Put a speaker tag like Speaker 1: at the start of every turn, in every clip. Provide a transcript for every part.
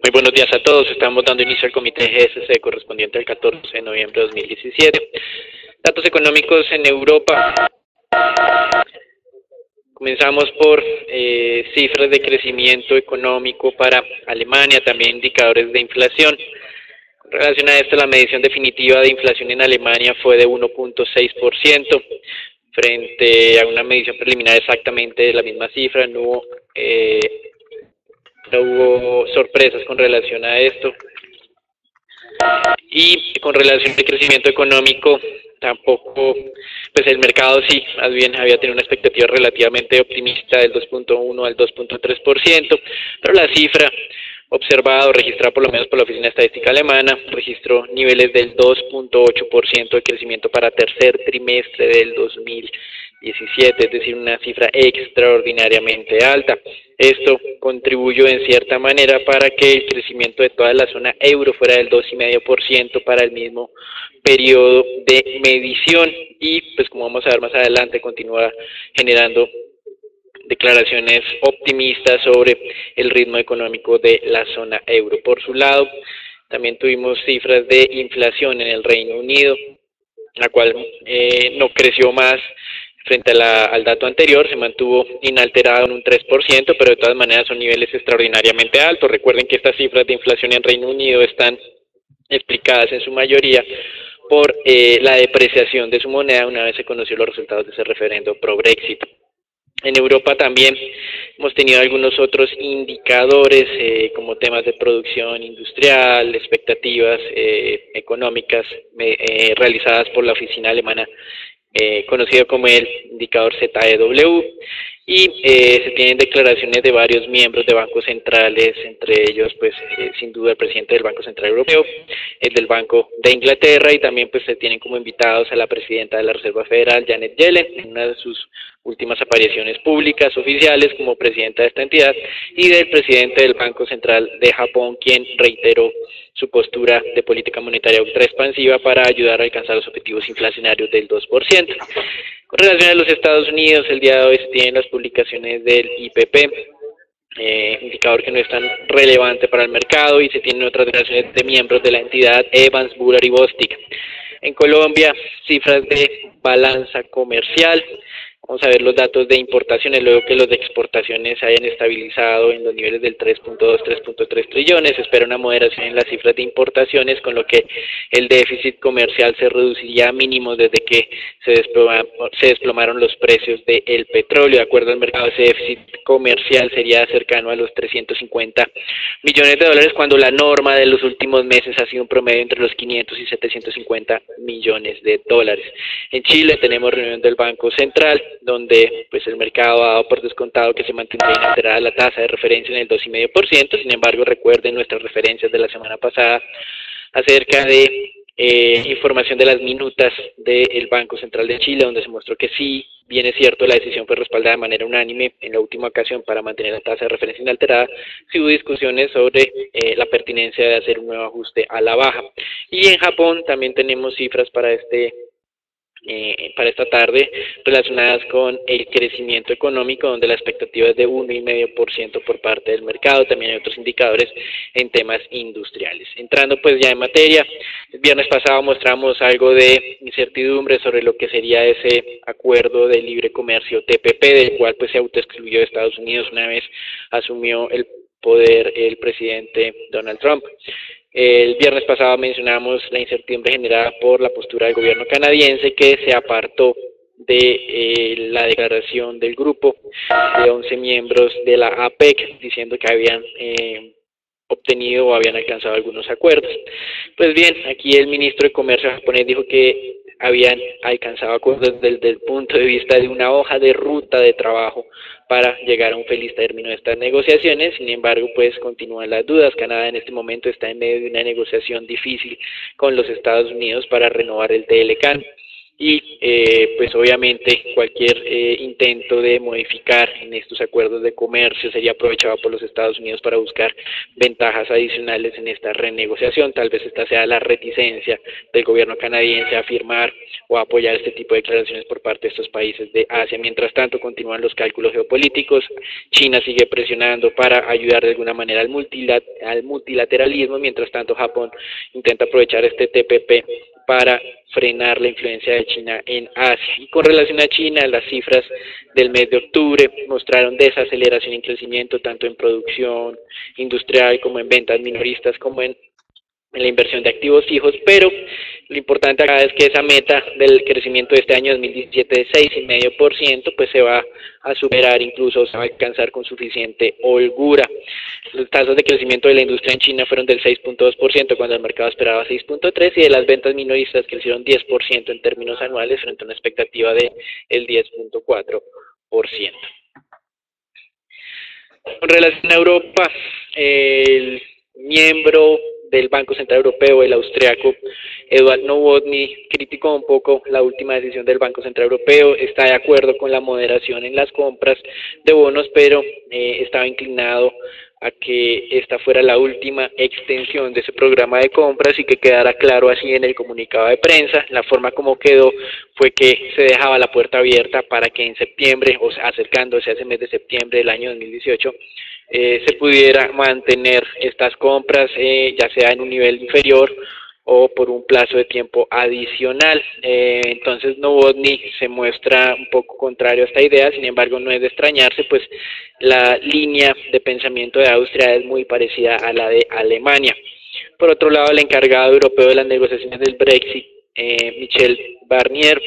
Speaker 1: Muy buenos días a todos. Estamos dando inicio al comité GSC correspondiente al 14 de noviembre de 2017. Datos económicos en Europa. Comenzamos por cifras de crecimiento económico para Alemania, también indicadores de inflación. En relación a esto, la medición definitiva de inflación en Alemania fue de 1.6%, frente a una medición preliminar exactamente de la misma cifra. No hubo sorpresas con relación a esto. Y con relación al crecimiento económico, tampoco, pues el mercado sí, más bien había tenido una expectativa relativamente optimista del 2.1 al 2.3%, pero la cifra observada o registrada por lo menos por la Oficina Estadística Alemana registró niveles del 2.8% de crecimiento para tercer trimestre del 2017, es decir, una cifra extraordinariamente alta. Esto contribuyó en cierta manera para que el crecimiento de toda la zona euro fuera del 2,5% para el mismo periodo de medición y, pues como vamos a ver más adelante, continúa generando declaraciones optimistas sobre el ritmo económico de la zona euro. Por su lado, también tuvimos cifras de inflación en el Reino Unido, la cual no creció más frente al dato anterior, se mantuvo inalterado en un 3%, pero de todas maneras son niveles extraordinariamente altos. Recuerden que estas cifras de inflación en Reino Unido están explicadas en su mayoría por la depreciación de su moneda una vez se conocieron los resultados de ese referendo pro-Brexit. En Europa también hemos tenido algunos otros indicadores como temas de producción industrial, expectativas económicas realizadas por la oficina alemana conocido como el indicador ZEW, y se tienen declaraciones de varios miembros de bancos centrales, entre ellos pues sin duda el presidente del Banco Central Europeo, el del Banco de Inglaterra, y también pues se tienen como invitados a la presidenta de la Reserva Federal, Janet Yellen, en una de sus últimas apariciones públicas oficiales como presidenta de esta entidad, y del presidente del Banco Central de Japón, quien reiteró su postura de política monetaria ultra expansiva para ayudar a alcanzar los objetivos inflacionarios del 2%. Con relación a los Estados Unidos, el día de hoy se tienen las publicaciones del IPP, indicador que no es tan relevante para el mercado, y se tienen otras declaraciones de miembros de la entidad Evans, Bullard y Bostic. En Colombia, cifras de balanza comercial. Vamos a ver los datos de importaciones, luego que los de exportaciones hayan estabilizado en los niveles del 3.2, 3.3 trillones. Se espera una moderación en las cifras de importaciones, con lo que el déficit comercial se reduciría a mínimos desde que se desplomaron los precios del petróleo. De acuerdo al mercado, ese déficit comercial sería cercano a los 350 millones de dólares, cuando la norma de los últimos meses ha sido un promedio entre los 500 y 750 millones de dólares. En Chile tenemos reunión del Banco Central, donde pues el mercado ha dado por descontado que se mantendría inalterada la tasa de referencia en el 2,5%. Sin embargo, recuerden nuestras referencias de la semana pasada acerca de información de las minutas del Banco Central de Chile, donde se mostró que sí, bien es cierto, la decisión fue respaldada de manera unánime en la última ocasión para mantener la tasa de referencia inalterada. Sí hubo discusiones sobre la pertinencia de hacer un nuevo ajuste a la baja. Y en Japón también tenemos cifras para esta tarde relacionadas con el crecimiento económico, donde la expectativa es de 1,5% por parte del mercado. También hay otros indicadores en temas industriales. Entrando pues ya en materia, el viernes pasado mostramos algo de incertidumbre sobre lo que sería ese acuerdo de libre comercio TPP, del cual pues se autoexcluyó de Estados Unidos una vez asumió el poder el presidente Donald Trump. El viernes pasado mencionamos la incertidumbre generada por la postura del gobierno canadiense, que se apartó de la declaración del grupo de 11 miembros de la APEC, diciendo que habían obtenido o habían alcanzado algunos acuerdos. Pues bien, aquí el ministro de Comercio japonés dijo que habían alcanzado acuerdos desde el punto de vista de una hoja de ruta de trabajo para llegar a un feliz término de estas negociaciones. Sin embargo, pues continúan las dudas. Canadá en este momento está en medio de una negociación difícil con los Estados Unidos para renovar el TLCAN. y pues obviamente cualquier intento de modificar en estos acuerdos de comercio sería aprovechado por los Estados Unidos para buscar ventajas adicionales en esta renegociación. Tal vez esta sea la reticencia del gobierno canadiense a firmar o a apoyar este tipo de declaraciones por parte de estos países de Asia. Mientras tanto, continúan los cálculos geopolíticos. China sigue presionando para ayudar de alguna manera al multilateralismo. Mientras tanto, Japón intenta aprovechar este TPP para frenar la influencia de China en Asia. Y con relación a China, las cifras del mes de octubre mostraron desaceleración en crecimiento tanto en producción industrial como en ventas minoristas como en la inversión de activos fijos, pero lo importante acá es que esa meta del crecimiento de este año 2017 de 6,5%, pues se va a superar, incluso se va a alcanzar con suficiente holgura. Los tasas de crecimiento de la industria en China fueron del 6,2% cuando el mercado esperaba 6,3%, y de las ventas minoristas crecieron 10% en términos anuales frente a una expectativa de el 10,4%. Con relación a Europa, el miembro del Banco Central Europeo, el austriaco Eduard Nowotny, criticó un poco la última decisión del Banco Central Europeo. Está de acuerdo con la moderación en las compras de bonos, pero estaba inclinado a que esta fuera la última extensión de ese programa de compras y que quedara claro así en el comunicado de prensa. La forma como quedó fue que se dejaba la puerta abierta para que en septiembre, o sea, acercándose a ese mes de septiembre del año 2018, se pudiera mantener estas compras, ya sea en un nivel inferior o por un plazo de tiempo adicional. Entonces Nowotny se muestra un poco contrario a esta idea. Sin embargo, no es de extrañarse, pues la línea de pensamiento de Austria es muy parecida a la de Alemania. Por otro lado, el encargado europeo de las negociaciones del Brexit, Michel Barnier,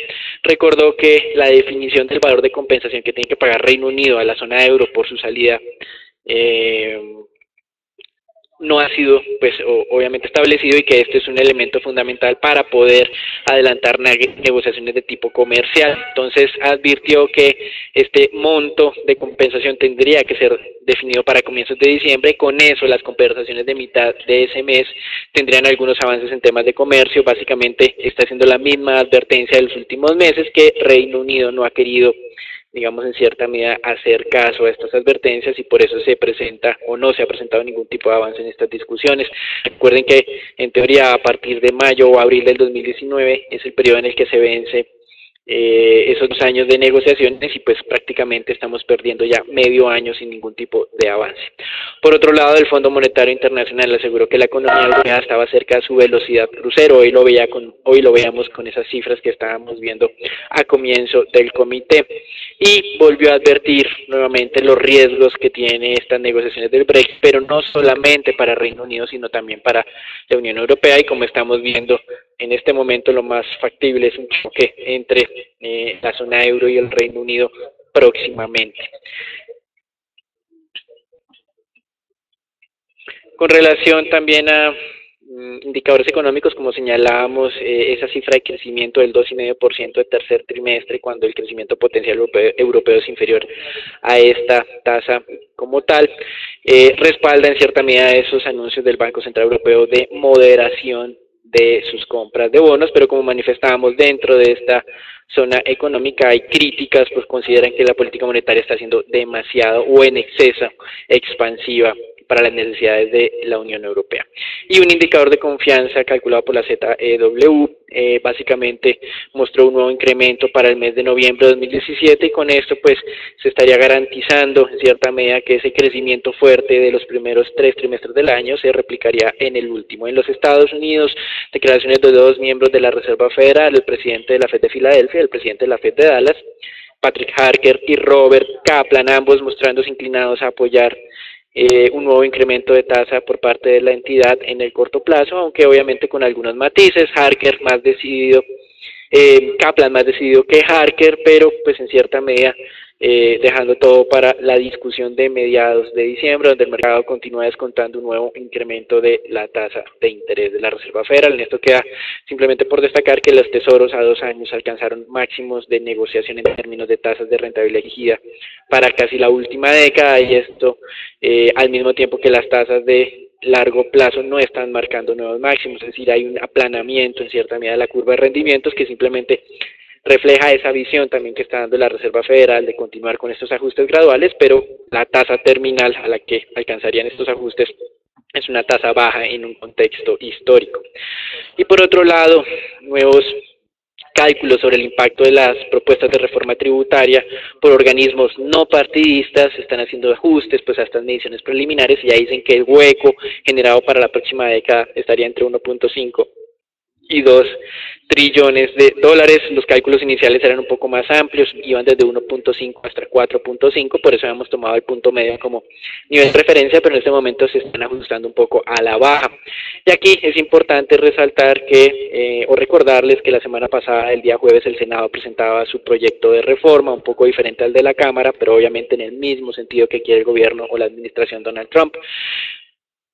Speaker 1: recordó que la definición del valor de compensación que tiene que pagar Reino Unido a la zona euro por su salida no ha sido pues obviamente establecido, y que este es un elemento fundamental para poder adelantar negociaciones de tipo comercial. Entonces advirtió que este monto de compensación tendría que ser definido para comienzos de diciembre. Con eso las conversaciones de mitad de ese mes tendrían algunos avances en temas de comercio. Básicamente está haciendo la misma advertencia de los últimos meses, que Reino Unido no ha querido, digamos, en cierta medida hacer caso a estas advertencias, y por eso se presenta o no se ha presentado ningún tipo de avance en estas discusiones. Recuerden que en teoría a partir de mayo o abril del 2019 es el periodo en el que se vence esos 2 años de negociaciones, y pues prácticamente estamos perdiendo ya medio año sin ningún tipo de avance. Por otro lado, el Fondo Monetario Internacional aseguró que la economía europea estaba cerca de su velocidad crucero. Hoy lo veíamos con esas cifras que estábamos viendo a comienzo del comité, y volvió a advertir nuevamente los riesgos que tiene estas negociaciones del Brexit, pero no solamente para Reino Unido, sino también para la Unión Europea. Y como estamos viendo en este momento, lo más factible es un choque entre la zona euro y el Reino Unido próximamente. Con relación también a indicadores económicos, como señalábamos, esa cifra de crecimiento del 2,5% de tercer trimestre, cuando el crecimiento potencial europeo es inferior a esta tasa como tal, respalda en cierta medida esos anuncios del Banco Central Europeo de moderación de sus compras de bonos. Pero como manifestábamos, dentro de esta zona económica hay críticas, pues consideran que la política monetaria está siendo demasiado o en exceso expansiva para las necesidades de la Unión Europea. Y un indicador de confianza calculado por la ZEW básicamente mostró un nuevo incremento para el mes de noviembre de 2017, y con esto pues se estaría garantizando en cierta medida que ese crecimiento fuerte de los primeros 3 trimestres del año se replicaría en el último. En los Estados Unidos, declaraciones de 2 miembros de la Reserva Federal, el presidente de la Fed de Filadelfia, el presidente de la Fed de Dallas, Patrick Harker y Robert Kaplan, ambos mostrándose inclinados a apoyar un nuevo incremento de tasa por parte de la entidad en el corto plazo, aunque obviamente con algunos matices. Harker más decidido, Kaplan más decidido que Harker, pero pues en cierta medida dejando todo para la discusión de mediados de diciembre, donde el mercado continúa descontando un nuevo incremento de la tasa de interés de la Reserva Federal. En esto queda simplemente por destacar que los tesoros a 2 años alcanzaron máximos de negociación en términos de tasas de rentabilidad exigida para casi la última década, y esto al mismo tiempo que las tasas de largo plazo no están marcando nuevos máximos. Es decir, hay un aplanamiento en cierta medida de la curva de rendimientos que simplemente refleja esa visión también que está dando la Reserva Federal de continuar con estos ajustes graduales, pero la tasa terminal a la que alcanzarían estos ajustes es una tasa baja en un contexto histórico. Y por otro lado, nuevos cálculos sobre el impacto de las propuestas de reforma tributaria por organismos no partidistas, están haciendo ajustes pues a estas mediciones preliminares y ya dicen que el hueco generado para la próxima década estaría entre 1.5 y 2 trillones de dólares. Los cálculos iniciales eran un poco más amplios, iban desde 1.5 hasta 4.5, por eso habíamos tomado el punto medio como nivel de referencia, pero en este momento se están ajustando un poco a la baja. Y aquí es importante resaltar que, o recordarles que la semana pasada, el día jueves, el Senado presentaba su proyecto de reforma, un poco diferente al de la Cámara, pero obviamente en el mismo sentido que quiere el gobierno o la administración Donald Trump,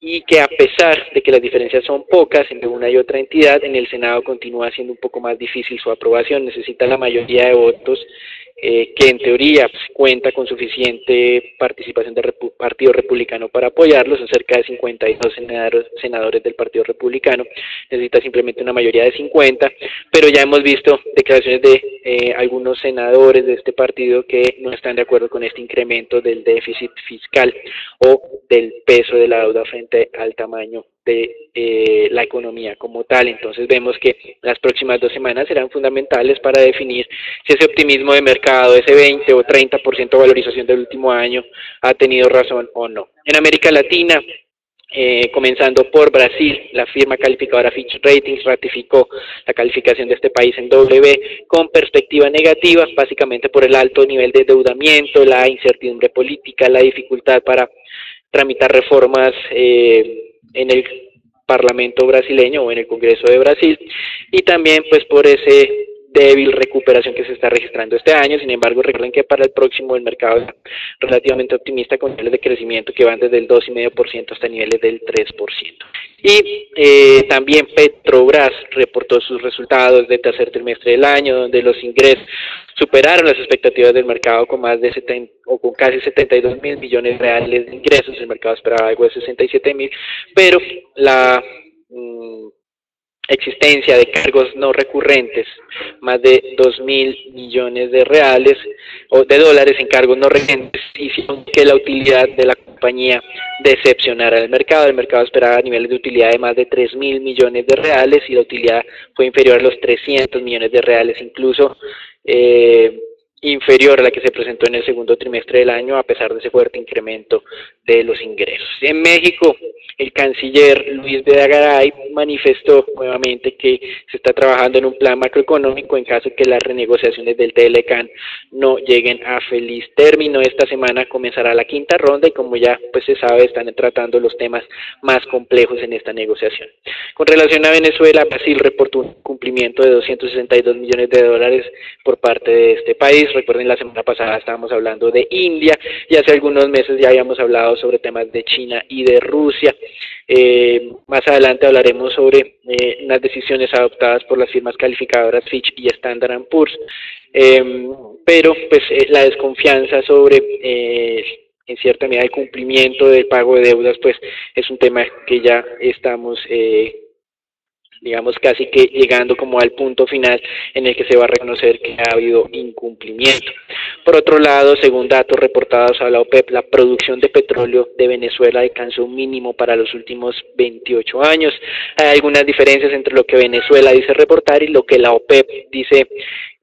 Speaker 1: y que a pesar de que las diferencias son pocas entre una y otra entidad, en el Senado continúa siendo un poco más difícil su aprobación, necesita la mayoría de votos que en teoría pues, cuenta con suficiente participación del Partido Republicano para apoyarlo, son cerca de 52 senadores del Partido Republicano, necesita simplemente una mayoría de 50, pero ya hemos visto declaraciones de algunos senadores de este partido que no están de acuerdo con este incremento del déficit fiscal o del peso de la deuda frente al tamaño de la economía como tal. Entonces vemos que las próximas 2 semanas serán fundamentales para definir si ese optimismo de mercado, ese 20 o 30% de valorización del último año ha tenido razón o no. En América Latina, comenzando por Brasil, la firma calificadora Fitch Ratings ratificó la calificación de este país en W con perspectiva negativa, básicamente por el alto nivel de endeudamiento, la incertidumbre política, la dificultad para tramitar reformas en el Parlamento brasileño o en el Congreso de Brasil, y también pues por ese débil recuperación que se está registrando este año. Sin embargo, recuerden que para el próximo el mercado es relativamente optimista con niveles de crecimiento que van desde el 2,5% hasta niveles del 3%. Y también Petrobras reportó sus resultados del tercer trimestre del año, donde los ingresos superaron las expectativas del mercado con más de con casi 72 mil millones reales de ingresos. El mercado esperaba algo de 67 mil, pero la existencia de cargos no recurrentes, más de 2.000 millones de reales o de dólares en cargos no recurrentes, hicieron que la utilidad de la compañía decepcionara al mercado. El mercado esperaba niveles de utilidad de más de 3.000 millones de reales y la utilidad fue inferior a los 300 millones de reales, incluso inferior a la que se presentó en el segundo trimestre del año, a pesar de ese fuerte incremento de los ingresos. En México, el canciller Luis Videgaray manifestó nuevamente que se está trabajando en un plan macroeconómico en caso de que las renegociaciones del TLCAN no lleguen a feliz término. Esta semana comenzará la quinta ronda y, como ya pues se sabe, están tratando los temas más complejos en esta negociación. Con relación a Venezuela, Brasil reportó un cumplimiento de 262 millones de dólares por parte de este país. Recuerden, la semana pasada estábamos hablando de India y hace algunos meses ya habíamos hablado sobre temas de China y de Rusia. Más adelante hablaremos sobre unas decisiones adoptadas por las firmas calificadoras Fitch y Standard & Poor's, pero pues la desconfianza sobre en cierta medida el cumplimiento del pago de deudas pues es un tema que ya estamos digamos casi que llegando como al punto final en el que se va a reconocer que ha habido incumplimiento. Por otro lado, según datos reportados a la OPEP, la producción de petróleo de Venezuela alcanzó un mínimo para los últimos 28 años. Hay algunas diferencias entre lo que Venezuela dice reportar y lo que la OPEP dice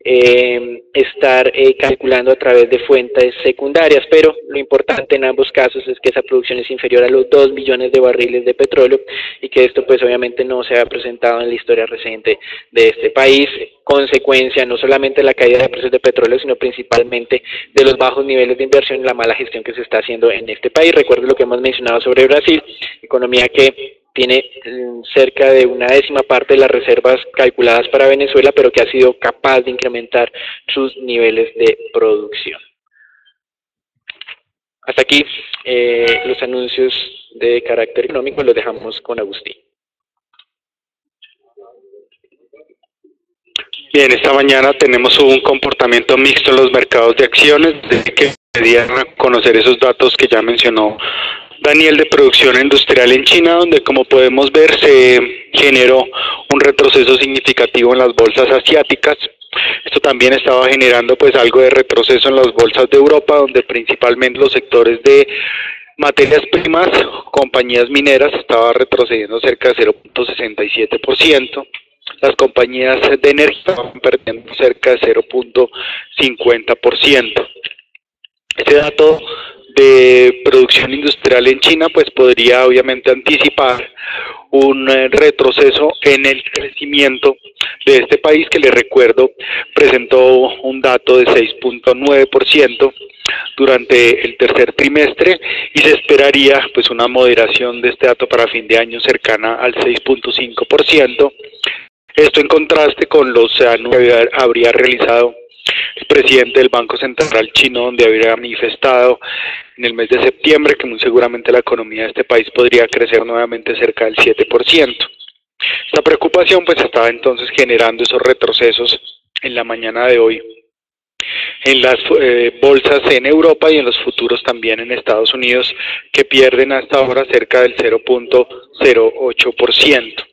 Speaker 1: estar calculando a través de fuentes secundarias, pero lo importante en ambos casos es que esa producción es inferior a los 2 millones de barriles de petróleo y que esto pues obviamente no se ha presentado en la historia reciente de este país, consecuencia no solamente de la caída de precios de petróleo, sino principalmente de los bajos niveles de inversión y la mala gestión que se está haciendo en este país. Recuerden lo que hemos mencionado sobre Brasil, economía que tiene cerca de una décima parte de las reservas calculadas para Venezuela, pero que ha sido capaz de incrementar sus niveles de producción. Hasta aquí los anuncios de carácter económico, los dejamos con Agustín.
Speaker 2: Bien, esta mañana tenemos un comportamiento mixto en los mercados de acciones, desde que querían conocer esos datos que ya mencionó Daniel de producción industrial en China, donde como podemos ver se generó un retroceso significativo en las bolsas asiáticas Esto también estaba generando pues algo de retroceso en las bolsas de Europa, donde principalmente los sectores de materias primas, compañías mineras, estaba retrocediendo cerca de 0.67%. Las compañías de energía estaban perdiendo cerca de 0.50%. Este dato de producción industrial en China pues podría obviamente anticipar un retroceso en el crecimiento de este país, que les recuerdo presentó un dato de 6.9% durante el tercer trimestre, y se esperaría pues una moderación de este dato para fin de año cercana al 6.5%. Esto en contraste con los anuncios que habría realizado el presidente del Banco Central chino, donde habría manifestado en el mes de septiembre que muy seguramente la economía de este país podría crecer nuevamente cerca del 7%. Esta preocupación pues estaba entonces generando esos retrocesos en la mañana de hoy en las bolsas en Europa y en los futuros también en Estados Unidos, que pierden hasta ahora cerca del 0.08%.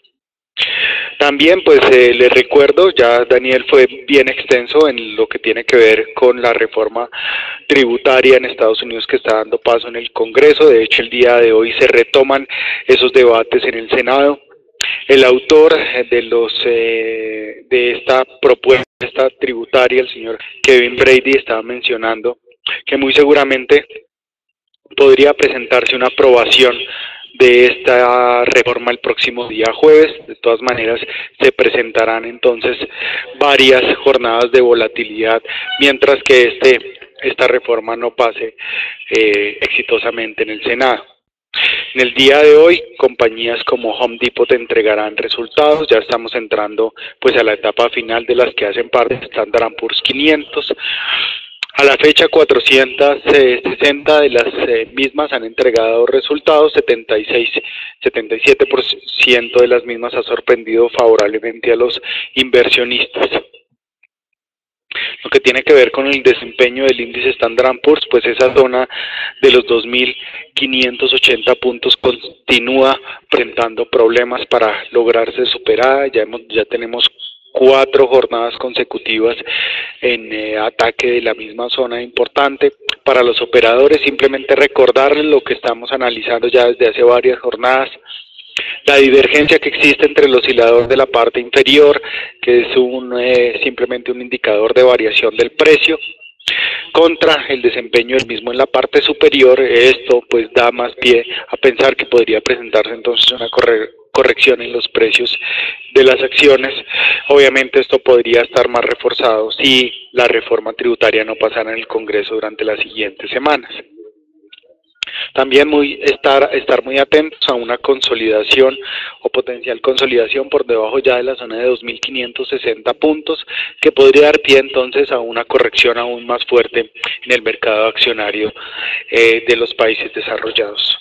Speaker 2: También pues les recuerdo, ya Daniel fue bien extenso en lo que tiene que ver con la reforma tributaria en Estados Unidos que está dando paso en el Congreso. De hecho, el día de hoy se retoman esos debates en el Senado. El autor de esta propuesta tributaria, el señor Kevin Brady, estaba mencionando que muy seguramente podría presentarse una aprobación de esta reforma el próximo día jueves. De todas maneras, se presentarán entonces varias jornadas de volatilidad mientras que esta reforma no pase exitosamente en el Senado. En el día de hoy, compañías como Home Depot entregarán resultados. Ya estamos entrando pues a la etapa final de las que hacen parte de Standard & Poor's 500. A la fecha, 460 de las mismas han entregado resultados, 77% de las mismas ha sorprendido favorablemente a los inversionistas. Lo que tiene que ver con el desempeño del índice Standard & Poor's, pues esa zona de los 2.580 puntos continúa presentando problemas para lograrse superada. Ya tenemos 4 jornadas consecutivas en ataque de la misma zona importante. Para los operadores, simplemente recordarles lo que estamos analizando ya desde hace varias jornadas: la divergencia que existe entre el oscilador de la parte inferior, que es simplemente un indicador de variación del precio, contra el desempeño del mismo en la parte superior. Esto pues da más pie a pensar que podría presentarse entonces una corrección en los precios de las acciones. Obviamente esto podría estar más reforzado si la reforma tributaria no pasara en el Congreso durante las siguientes semanas. También estar muy atentos a una consolidación o potencial consolidación por debajo ya de la zona de 2.560 puntos, que podría dar pie entonces a una corrección aún más fuerte en el mercado accionario de los países desarrollados.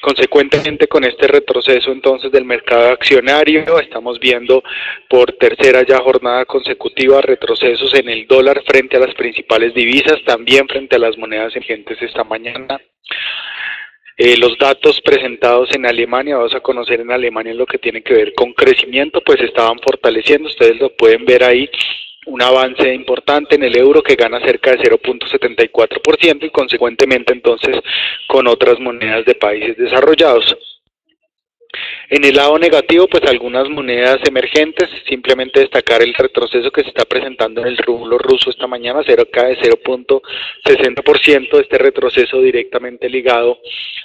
Speaker 2: Consecuentemente, con este retroceso entonces del mercado accionario, estamos viendo por tercera ya jornada consecutiva retrocesos en el dólar frente a las principales divisas, también frente a las monedas emergentes esta mañana. Los datos presentados en Alemania, vamos a conocer en Alemania lo que tiene que ver con crecimiento, pues estaban fortaleciendo. Ustedes lo pueden ver ahí, un avance importante en el euro que gana cerca de 0.74% y consecuentemente entonces con otras monedas de países desarrollados. En el lado negativo, pues algunas monedas emergentes, simplemente destacar el retroceso que se está presentando en el rublo ruso esta mañana, cerca de 0.60%, este retroceso directamente ligado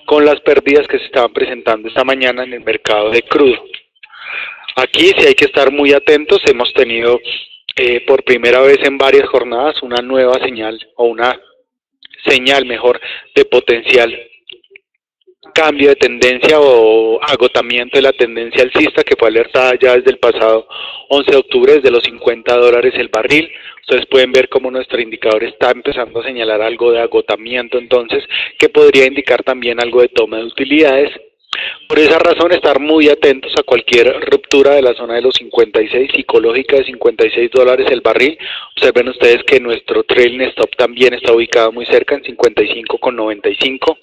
Speaker 2: con las pérdidas que se estaban presentando esta mañana en el mercado de crudo. Aquí sí hay que estar muy atentos. Hemos tenido por primera vez en varias jornadas una nueva señal, o una señal mejor, de potencial cambio de tendencia o agotamiento de la tendencia alcista, que fue alertada ya desde el pasado 11 de octubre desde los $50 el barril. Ustedes pueden ver cómo nuestro indicador está empezando a señalar algo de agotamiento, entonces, que podría indicar también algo de toma de utilidades. Por esa razón, estar muy atentos a cualquier ruptura de la zona de los 56, psicológica de $56 el barril. Observen ustedes que nuestro trailing stop también está ubicado muy cerca, en 55,95.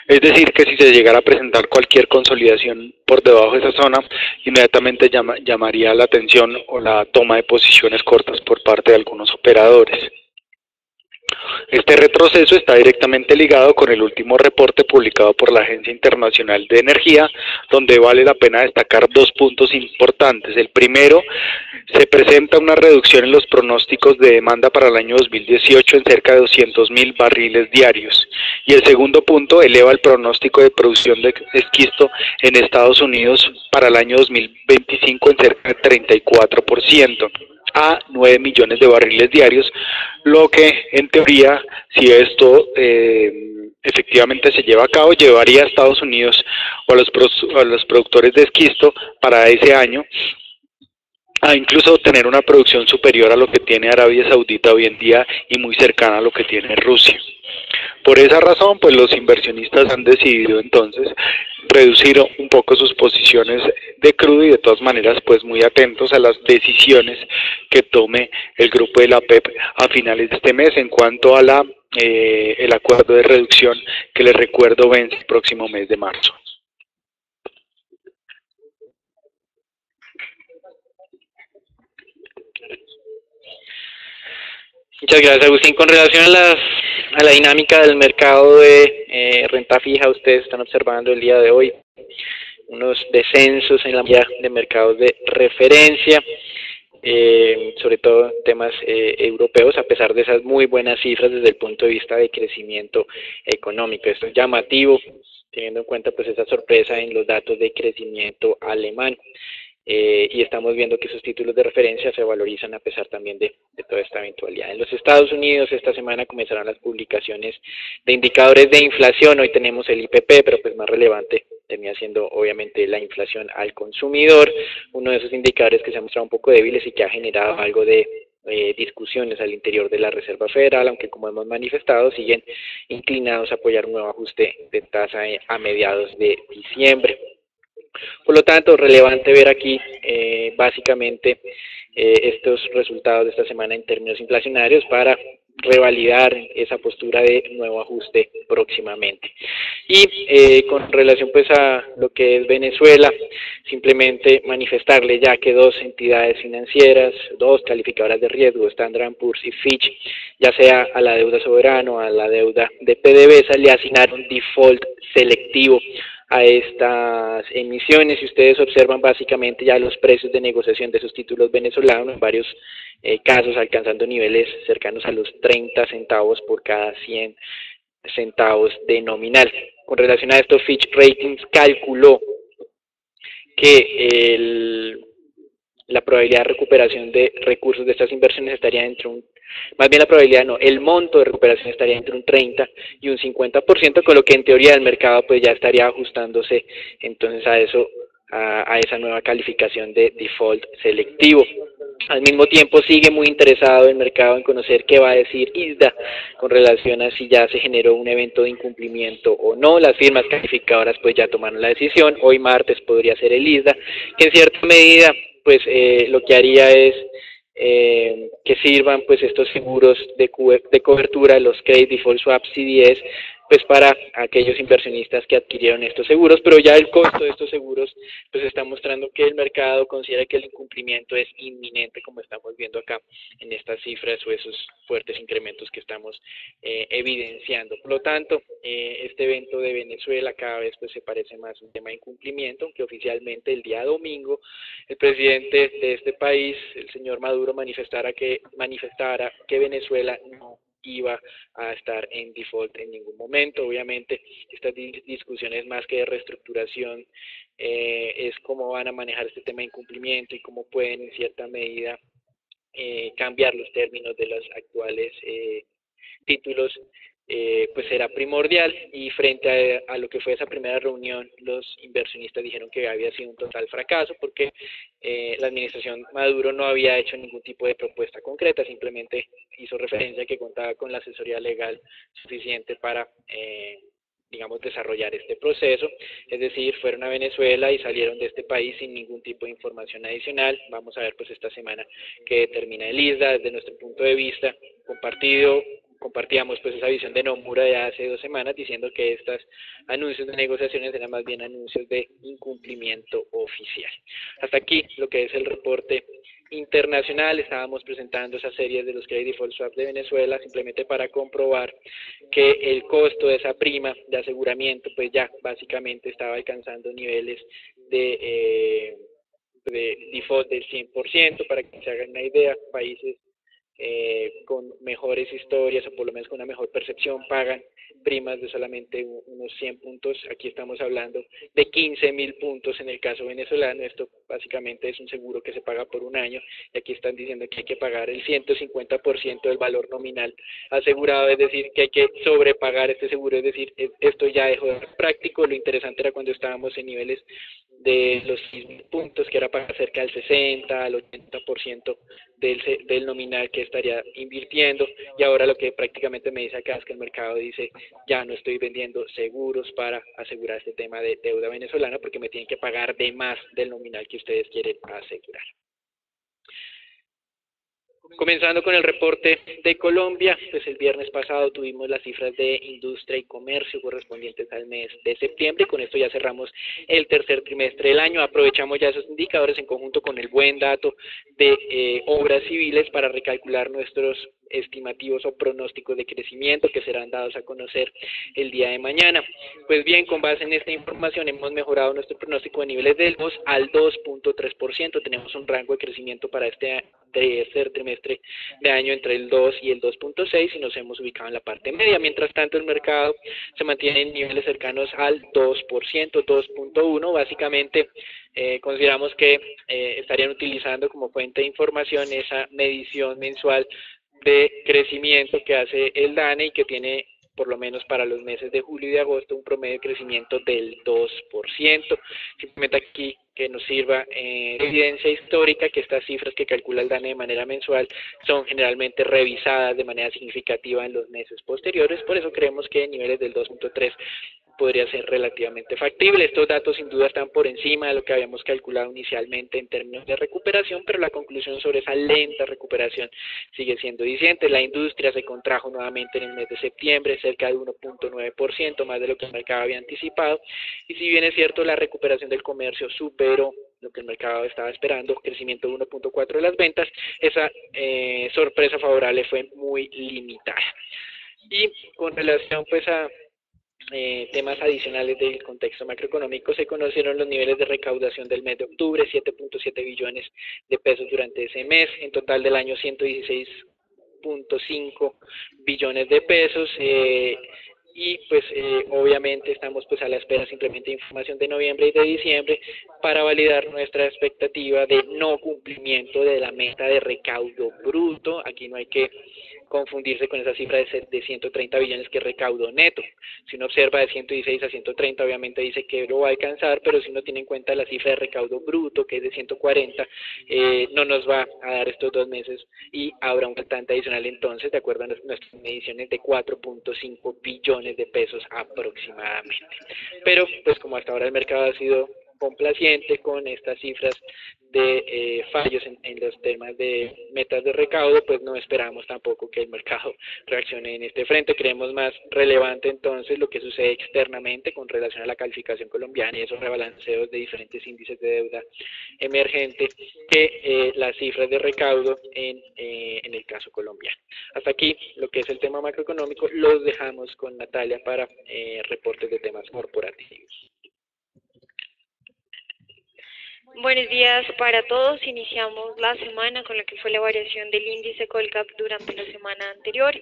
Speaker 2: Es decir, que si se llegara a presentar cualquier consolidación por debajo de esa zona, inmediatamente llamaría la atención o la toma de posiciones cortas por parte de algunos operadores. Este retroceso está directamente ligado con el último reporte publicado por la Agencia Internacional de Energía, donde vale la pena destacar dos puntos importantes. El primero, se presenta una reducción en los pronósticos de demanda para el año 2018 en cerca de 200.000 barriles diarios. Y el segundo punto, eleva el pronóstico de producción de esquisto en Estados Unidos para el año 2025 en cerca de 34%. A 9 millones de barriles diarios, lo que en teoría, si esto efectivamente se lleva a cabo, llevaría a Estados Unidos o a los productores de esquisto para ese año a incluso tener una producción superior a lo que tiene Arabia Saudita hoy en día y muy cercana a lo que tiene Rusia. Por esa razón, pues los inversionistas han decidido entonces reducir un poco sus posiciones de crudo y de todas maneras pues muy atentos a las decisiones que tome el grupo de la OPEP a finales de este mes en cuanto a el acuerdo de reducción que les recuerdo vence el próximo mes de marzo.
Speaker 1: Muchas gracias, Agustín. Con relación a la dinámica del mercado de renta fija, ustedes están observando el día de hoy unos descensos en la mayoría de mercados de referencia, sobre todo en temas europeos, a pesar de esas muy buenas cifras desde el punto de vista de crecimiento económico. Esto es llamativo, teniendo en cuenta pues esa sorpresa en los datos de crecimiento alemán. Y estamos viendo que esos títulos de referencia se valorizan a pesar también de toda esta eventualidad. En los Estados Unidos esta semana comenzarán las publicaciones de indicadores de inflación. Hoy tenemos el IPP, pero pues más relevante termina siendo obviamente la inflación al consumidor, uno de esos indicadores que se han mostrado un poco débiles y que ha generado algo de discusiones al interior de la Reserva Federal, aunque como hemos manifestado siguen inclinados a apoyar un nuevo ajuste de tasa a mediados de diciembre. Por lo tanto, relevante ver aquí básicamente estos resultados de esta semana en términos inflacionarios para revalidar esa postura de nuevo ajuste próximamente. Y con relación pues a lo que es Venezuela, simplemente manifestarle ya que dos entidades financieras, dos calificadoras de riesgo, Standard & Poor's y Fitch, ya sea a la deuda soberana o a la deuda de PDVSA, le asignaron default selectivo a estas emisiones. Si ustedes observan básicamente ya los precios de negociación de esos títulos venezolanos, en varios casos alcanzando niveles cercanos a los 30 centavos por cada 100 centavos de nominal. Con relación a esto, Fitch Ratings calculó que la probabilidad de recuperación de recursos de estas inversiones estaría entre más bien la probabilidad no, el monto de recuperación estaría entre un 30 y un 50%, con lo que en teoría el mercado pues ya estaría ajustándose entonces a eso, a esa nueva calificación de default selectivo. Al mismo tiempo sigue muy interesado el mercado en conocer qué va a decir ISDA con relación a si ya se generó un evento de incumplimiento o no. Las firmas calificadoras pues ya tomaron la decisión, hoy martes podría ser el ISDA, que en cierta medida pues lo que haría es que sirvan pues estos seguros de cobertura, los Credit Default Swaps CDS, pues para aquellos inversionistas que adquirieron estos seguros, pero ya el costo de estos seguros pues está mostrando que el mercado considera que el incumplimiento es inminente, como estamos viendo acá en estas cifras o esos fuertes incrementos que estamos evidenciando. Por lo tanto, este evento de Venezuela cada vez pues se parece más a un tema de incumplimiento, aunque oficialmente el día domingo el presidente de este país, el señor Maduro, manifestara que Venezuela no iba a estar en default en ningún momento. Obviamente estas discusiones más que de reestructuración es cómo van a manejar este tema de incumplimiento y cómo pueden en cierta medida cambiar los términos de los actuales títulos, pues será primordial. Y frente a lo que fue esa primera reunión, los inversionistas dijeron que había sido un total fracaso porque la administración Maduro no había hecho ningún tipo de propuesta concreta, simplemente hizo referencia a que contaba con la asesoría legal suficiente para digamos, desarrollar este proceso, es decir, fueron a Venezuela y salieron de este país sin ningún tipo de información adicional. Vamos a ver pues esta semana qué determina el ISDA. Desde nuestro punto de vista, compartido compartíamos pues esa visión de Nomura de hace 2 semanas, diciendo que estos anuncios de negociaciones eran más bien anuncios de incumplimiento oficial. Hasta aquí lo que es el reporte internacional. Estábamos presentando esa serie de los credit default swaps de Venezuela simplemente para comprobar que el costo de esa prima de aseguramiento pues ya básicamente estaba alcanzando niveles de default del 100%. Para que se hagan una idea, países con mejores historias o por lo menos con una mejor percepción pagan primas de solamente unos 100 puntos. Aquí estamos hablando de 15.000 puntos en el caso venezolano. Esto básicamente es un seguro que se paga por un año, y aquí están diciendo que hay que pagar el 150% del valor nominal asegurado, es decir, que hay que sobrepagar este seguro, es decir, esto ya dejó de ser práctico. Lo interesante era cuando estábamos en niveles de los 6.000 puntos, que era pagar cerca del 60 al 80% del nominal que estaría invirtiendo, y ahora lo que prácticamente me dice acá es que el mercado dice: ya no estoy vendiendo seguros para asegurar este tema de deuda venezolana porque me tienen que pagar de más del nominal que ustedes quieren asegurar. Comenzando con el reporte de Colombia, pues el viernes pasado tuvimos las cifras de industria y comercio correspondientes al mes de septiembre, y con esto ya cerramos el tercer trimestre del año. Aprovechamos ya esos indicadores en conjunto con el buen dato de obras civiles para recalcular nuestros estimativos o pronósticos de crecimiento que serán dados a conocer el día de mañana. Pues bien, con base en esta información hemos mejorado nuestro pronóstico de niveles del 2 al 2.3%. Tenemos un rango de crecimiento para este tercer trimestre de año entre el 2 y el 2.6, y nos hemos ubicado en la parte media. Mientras tanto, el mercado se mantiene en niveles cercanos al 2%, 2.1. Básicamente, consideramos que estarían utilizando como fuente de información esa medición mensual de crecimiento que hace el DANE y que tiene, por lo menos para los meses de julio y de agosto, un promedio de crecimiento del 2%. Simplemente aquí que nos sirva de evidencia histórica que estas cifras que calcula el DANE de manera mensual son generalmente revisadas de manera significativa en los meses posteriores. Por eso creemos que niveles del 2.3 podría ser relativamente factible. Estos datos sin duda están por encima de lo que habíamos calculado inicialmente en términos de recuperación, pero la conclusión sobre esa lenta recuperación sigue siendo diciente. La industria se contrajo nuevamente en el mes de septiembre, cerca de 1.9%, más de lo que el mercado había anticipado, y si bien es cierto, la recuperación del comercio superó lo que el mercado estaba esperando, crecimiento de 1.4 de las ventas, esa sorpresa favorable fue muy limitada. Y con relación pues a temas adicionales del contexto macroeconómico, se conocieron los niveles de recaudación del mes de octubre, 7.7 billones de pesos durante ese mes, en total del año 116.5 billones de pesos, y pues obviamente estamos pues a la espera simplemente de información de noviembre y de diciembre para validar nuestra expectativa de no cumplimiento de la meta de recaudo bruto. Aquí no hay que confundirse con esa cifra de 130 billones que es recaudo neto. Si uno observa de 116 a 130, obviamente dice que lo va a alcanzar, pero si uno tiene en cuenta la cifra de recaudo bruto, que es de 140, no nos va a dar estos 2 meses y habrá un faltante adicional entonces, de acuerdo a nuestras mediciones, de 4.5 billones de pesos aproximadamente. Pero pues como hasta ahora el mercado ha sido complaciente con estas cifras de fallos en los temas de metas de recaudo, pues no esperamos tampoco que el mercado reaccione en este frente. Creemos más relevante entonces lo que sucede externamente con relación a la calificación colombiana y esos rebalanceos de diferentes índices de deuda emergente que las cifras de recaudo en el caso colombiano. Hasta aquí lo que es el tema macroeconómico. Los dejamos con Natalia para reportes de temas corporativos.
Speaker 3: Buenos días para todos. Iniciamos la semana con lo que fue la variación del índice Colcap durante la semana anterior.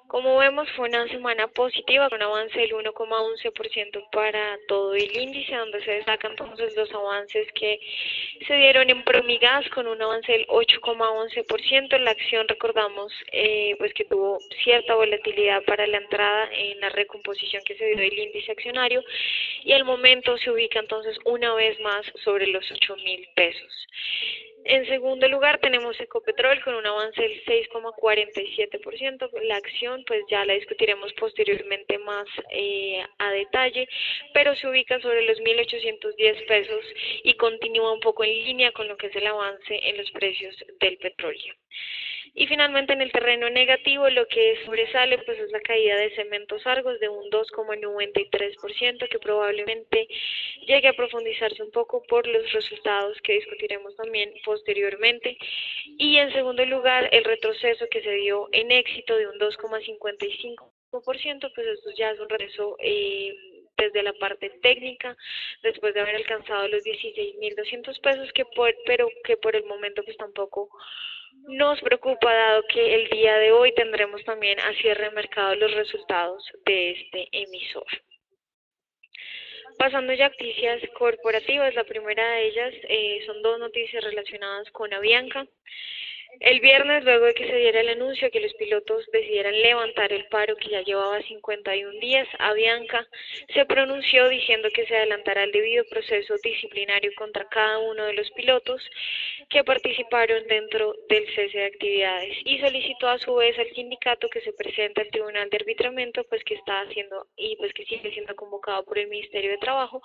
Speaker 3: Como vemos, fue una semana positiva con un avance del 1,11% para todo el índice, donde se destacan entonces los avances que se dieron en Promigas con un avance del 8,11%. La acción, recordamos, pues que tuvo cierta volatilidad para la entrada en la recomposición que se dio del índice accionario, y al momento se ubica entonces una vez más sobre los 8.000 pesos. En segundo lugar tenemos Ecopetrol con un avance del 6,47%. La acción pues ya la discutiremos posteriormente más a detalle, pero se ubica sobre los 1.810 pesos y continúa un poco en línea con lo que es el avance en los precios del petróleo. Y finalmente en el terreno negativo lo que sobresale pues es la caída de Cementos Argos de un 2,93% que probablemente llegue a profundizarse un poco por los resultados que discutiremos también posteriormente. Y en segundo lugar el retroceso que se dio en Éxito de un 2,55%, pues esto ya es un regreso desde la parte técnica, después de haber alcanzado los 16.200 pesos, pero que por el momento pues tampoco nos preocupa, dado que el día de hoy tendremos también a cierre de mercado los resultados de este emisor. Pasando ya a noticias corporativas, la primera de ellas son dos noticias relacionadas con Avianca. El viernes, luego de que se diera el anuncio que los pilotos decidieran levantar el paro que ya llevaba 51 días, Avianca se pronunció diciendo que se adelantará el debido proceso disciplinario contra cada uno de los pilotos que participaron dentro del cese de actividades y solicitó a su vez al sindicato que se presente al Tribunal de Arbitramiento, pues que está haciendo y pues que sigue siendo convocado por el Ministerio de Trabajo,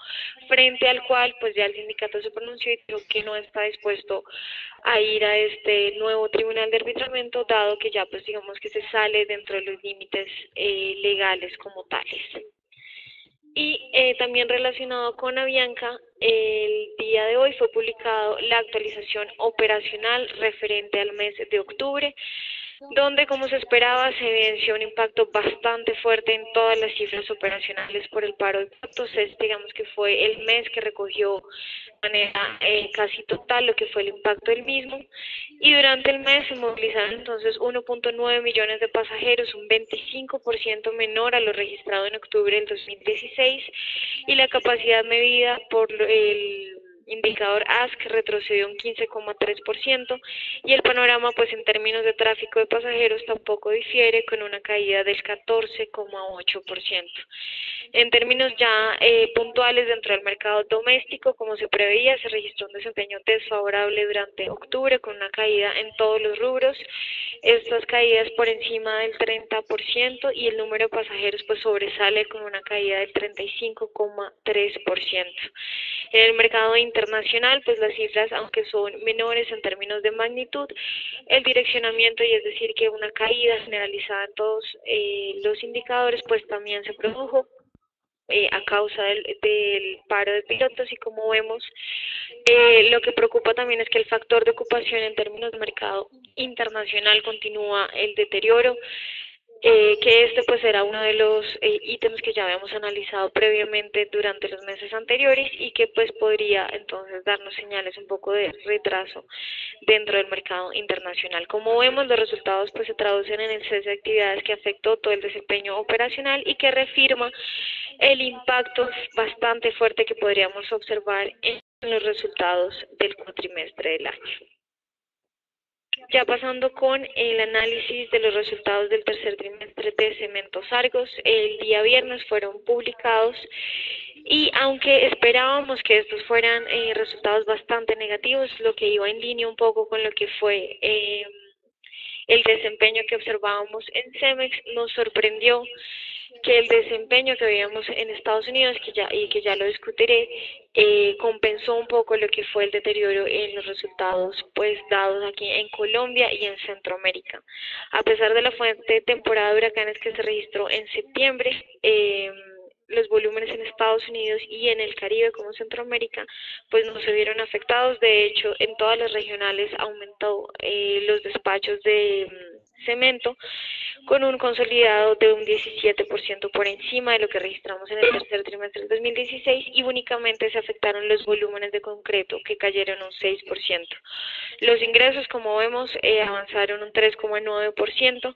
Speaker 3: frente al cual pues ya el sindicato se pronunció y dijo que no está dispuesto a ir a este nuevo Tribunal de Arbitramiento, dado que ya pues digamos que se sale dentro de los límites legales como tales. Y también relacionado con Avianca, el día de hoy fue publicado la actualización operacional referente al mes de octubre, donde como se esperaba se evidenció un impacto bastante fuerte en todas las cifras operacionales por el paro de pilotos. Digamos que fue el mes que recogió de manera casi total lo que fue el impacto del mismo, y durante el mes se movilizaron entonces 1.9 millones de pasajeros, un 25% menor a lo registrado en octubre del 2016, y la capacidad medida por el indicador ASC retrocedió un 15,3%, y el panorama pues en términos de tráfico de pasajeros tampoco difiere, con una caída del 14,8%. En términos ya puntuales dentro del mercado doméstico, como se preveía, se registró un desempeño desfavorable durante octubre con una caída en todos los rubros, estas caídas por encima del 30%, y el número de pasajeros pues sobresale con una caída del 35,3%. En el mercado internacional, pues las cifras, aunque son menores en términos de magnitud, el direccionamiento, y es decir que una caída generalizada en todos los indicadores, pues también se produjo a causa del paro de pilotos. Y como vemos, lo que preocupa también es que el factor de ocupación en términos de mercado internacional continúa el deterioro, que este pues era uno de los ítems que ya habíamos analizado previamente durante los meses anteriores y que pues podría entonces darnos señales un poco de retraso dentro del mercado internacional. Como vemos, los resultados pues se traducen en el cese de actividades que afectó todo el desempeño operacional y que reafirma el impacto bastante fuerte que podríamos observar en los resultados del cuatrimestre del año. Ya pasando con el análisis de los resultados del tercer trimestre de Cementos Argos, el día viernes fueron publicados, y aunque esperábamos que estos fueran resultados bastante negativos, lo que iba en línea un poco con lo que fue el desempeño que observábamos en Cemex, nos sorprendió que el desempeño que veíamos en Estados Unidos, que ya lo discutiré, compensó un poco lo que fue el deterioro en los resultados pues dados aquí en Colombia y en Centroamérica. A pesar de la fuerte temporada de huracanes que se registró en septiembre, los volúmenes en Estados Unidos y en el Caribe como Centroamérica pues no se vieron afectados. De hecho, en todas las regionales aumentó los despachos de cemento, con un consolidado de un 17% por encima de lo que registramos en el tercer trimestre del 2016, y únicamente se afectaron los volúmenes de concreto, que cayeron un 6%. Los ingresos, como vemos, avanzaron un 3,9%.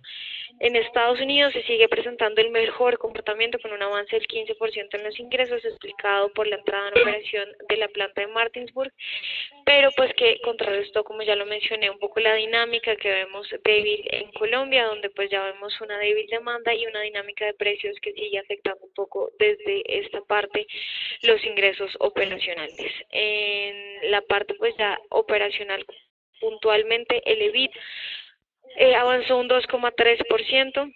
Speaker 3: En Estados Unidos se sigue presentando el mejor comportamiento, con un avance del 15% en los ingresos, explicado por la entrada en operación de la planta de Martinsburg, pero pues que contrarrestó, como ya lo mencioné, un poco la dinámica que vemos débil en Colombia, donde pues ya vemos una débil demanda y una dinámica de precios que sigue afectando un poco desde esta parte los ingresos operacionales. En la parte pues ya operacional, puntualmente el EBIT avanzó un 2,3%,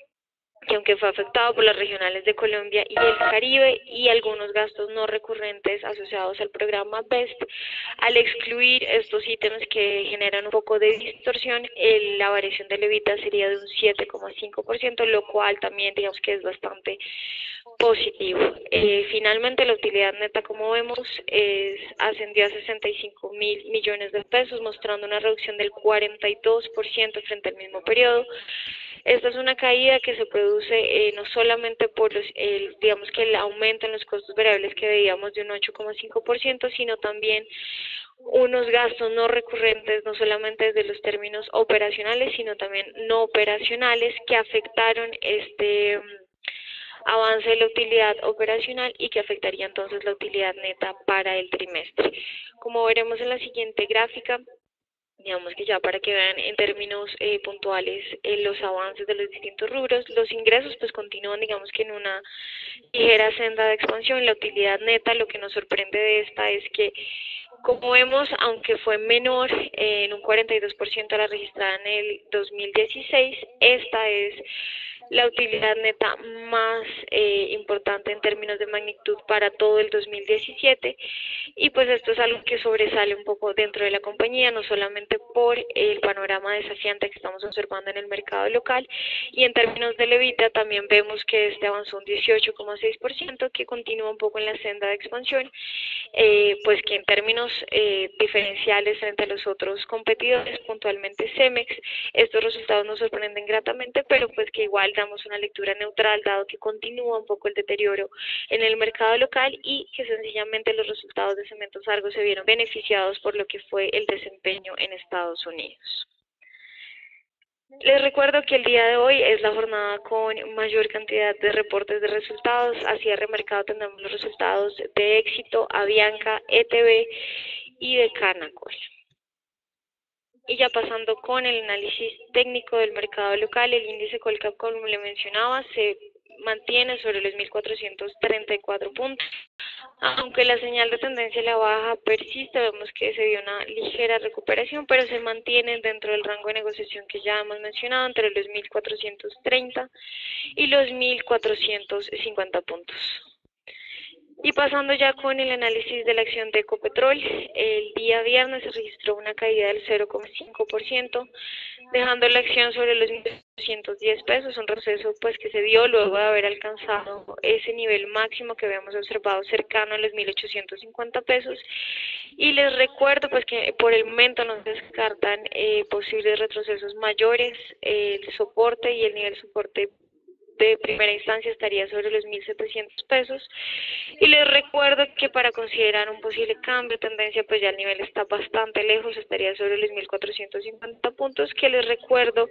Speaker 3: que aunque fue afectado por las regionales de Colombia y el Caribe y algunos gastos no recurrentes asociados al programa BEST, al excluir estos ítems que generan un poco de distorsión, la variación del EBITDA sería de un 7,5%, lo cual también digamos que es bastante positivo. Finalmente la utilidad neta, como vemos, ascendió a 65.000 millones de pesos, mostrando una reducción del 42% frente al mismo periodo. Esta es una caída que se produce no solamente por digamos que el aumento en los costos variables que veíamos de un 8,5%, sino también unos gastos no recurrentes, no solamente desde los términos operacionales, sino también no operacionales, que afectaron avance de la utilidad operacional y que afectaría entonces la utilidad neta para el trimestre. Como veremos en la siguiente gráfica, digamos que ya para que vean en términos puntuales los avances de los distintos rubros, los ingresos pues continúan digamos que en una ligera senda de expansión. La utilidad neta, lo que nos sorprende de esta es que, como vemos, aunque fue menor en un 42% a la registrada en el 2016, esta es la utilidad neta más importante en términos de magnitud para todo el 2017, y pues esto es algo que sobresale un poco dentro de la compañía, no solamente por el panorama desafiante que estamos observando en el mercado local, y en términos del EBITDA también vemos que este avanzó un 18,6%, que continúa un poco en la senda de expansión, pues que en términos diferenciales frente a los otros competidores, puntualmente Cemex, estos resultados nos sorprenden gratamente, pero pues que igual damos una lectura neutral, dado que continúa un poco el deterioro en el mercado local y que sencillamente los resultados de Cementos Argos se vieron beneficiados por lo que fue el desempeño en Estados Unidos. Les recuerdo que el día de hoy es la jornada con mayor cantidad de reportes de resultados. A cierre de mercado tendremos los resultados de Éxito, Avianca, ETB y de Canacol. Y ya pasando con el análisis técnico del mercado local, el índice Colcap, como le mencionaba, se mantiene sobre los 1.434 puntos. Aunque la señal de tendencia a la baja persiste, vemos que se dio una ligera recuperación, pero se mantiene dentro del rango de negociación que ya hemos mencionado, entre los 1.430 y los 1.450 puntos. Y pasando ya con el análisis de la acción de Ecopetrol, el día viernes se registró una caída del 0,5%, dejando la acción sobre los 1.210 pesos, un retroceso pues que se dio luego de haber alcanzado ese nivel máximo que habíamos observado cercano a los 1.850 pesos. Y les recuerdo pues que por el momento no se descartan posibles retrocesos mayores. El soporte y el nivel de soporte de primera instancia estaría sobre los 1.700 pesos, y les recuerdo que para considerar un posible cambio de tendencia pues ya el nivel está bastante lejos, estaría sobre los 1.450 puntos, que les recuerdo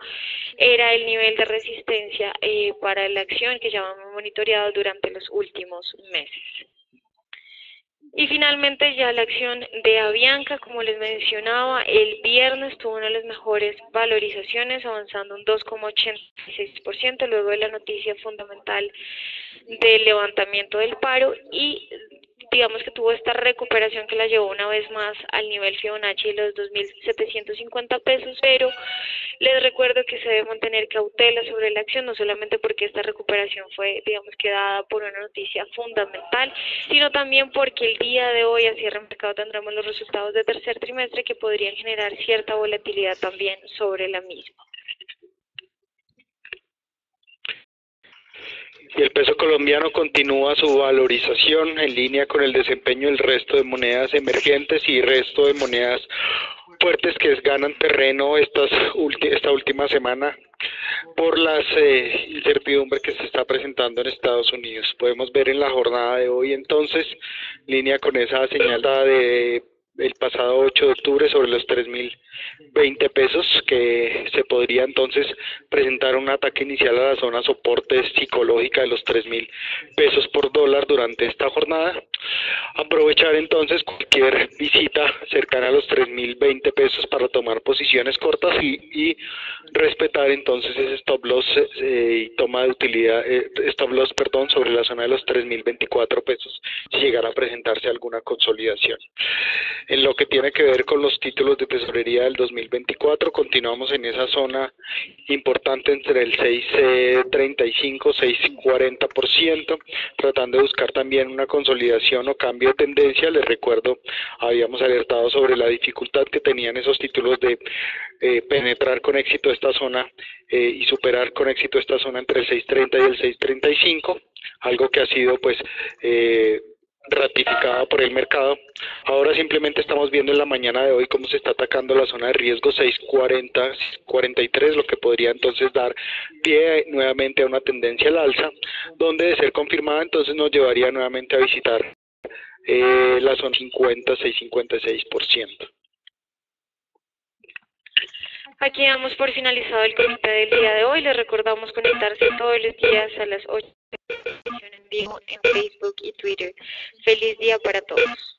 Speaker 3: era el nivel de resistencia para la acción que ya hemos monitoreado durante los últimos meses. Y finalmente ya la acción de Avianca, como les mencionaba, el viernes tuvo una de las mejores valorizaciones, avanzando un 2,86% luego de la noticia fundamental del levantamiento del paro, y digamos que tuvo esta recuperación que la llevó una vez más al nivel Fibonacci de los 2.750 pesos, pero les recuerdo que se debe mantener cautela sobre la acción, no solamente porque esta recuperación fue, digamos que dada por una noticia fundamental, sino también porque el día de hoy a cierre de mercado tendremos los resultados de tercer trimestre que podrían generar cierta volatilidad también sobre la misma.
Speaker 2: Y el peso colombiano continúa su valorización en línea con el desempeño del resto de monedas emergentes y resto de monedas fuertes que ganan terreno esta última semana por las incertidumbres que se está presentando en Estados Unidos. Podemos ver en la jornada de hoy entonces, en línea con esa señal de el pasado 8 de octubre sobre los 3.020 pesos, que se podría entonces presentar un ataque inicial a la zona soporte psicológica de los 3.000 pesos por dólar durante esta jornada. Aprovechar entonces cualquier visita cercana a los 3.020 pesos para tomar posiciones cortas y respetar entonces ese stop loss y toma de utilidad, stop loss, perdón, sobre la zona de los 3.024 pesos si llegara a presentarse alguna consolidación. En lo que tiene que ver con los títulos de tesorería del 2024, continuamos en esa zona importante entre el 6.35, 6.40%, tratando de buscar también una consolidación o cambio de tendencia. Les recuerdo, habíamos alertado sobre la dificultad que tenían esos títulos de penetrar con éxito esta zona y superar con éxito esta zona entre el 6.30 y el 6.35, algo que ha sido pues ratificada por el mercado. Ahora simplemente estamos viendo en la mañana de hoy cómo se está atacando la zona de riesgo 6.40, 6.43, lo que podría entonces dar pie nuevamente a una tendencia al alza, donde de ser confirmada entonces nos llevaría nuevamente a visitar la zona 50, 6.56%.
Speaker 3: Aquí damos por finalizado el comité del día de hoy. Les recordamos conectarse todos los días a las 8 en vivo en Facebook y Twitter. Feliz día para todos.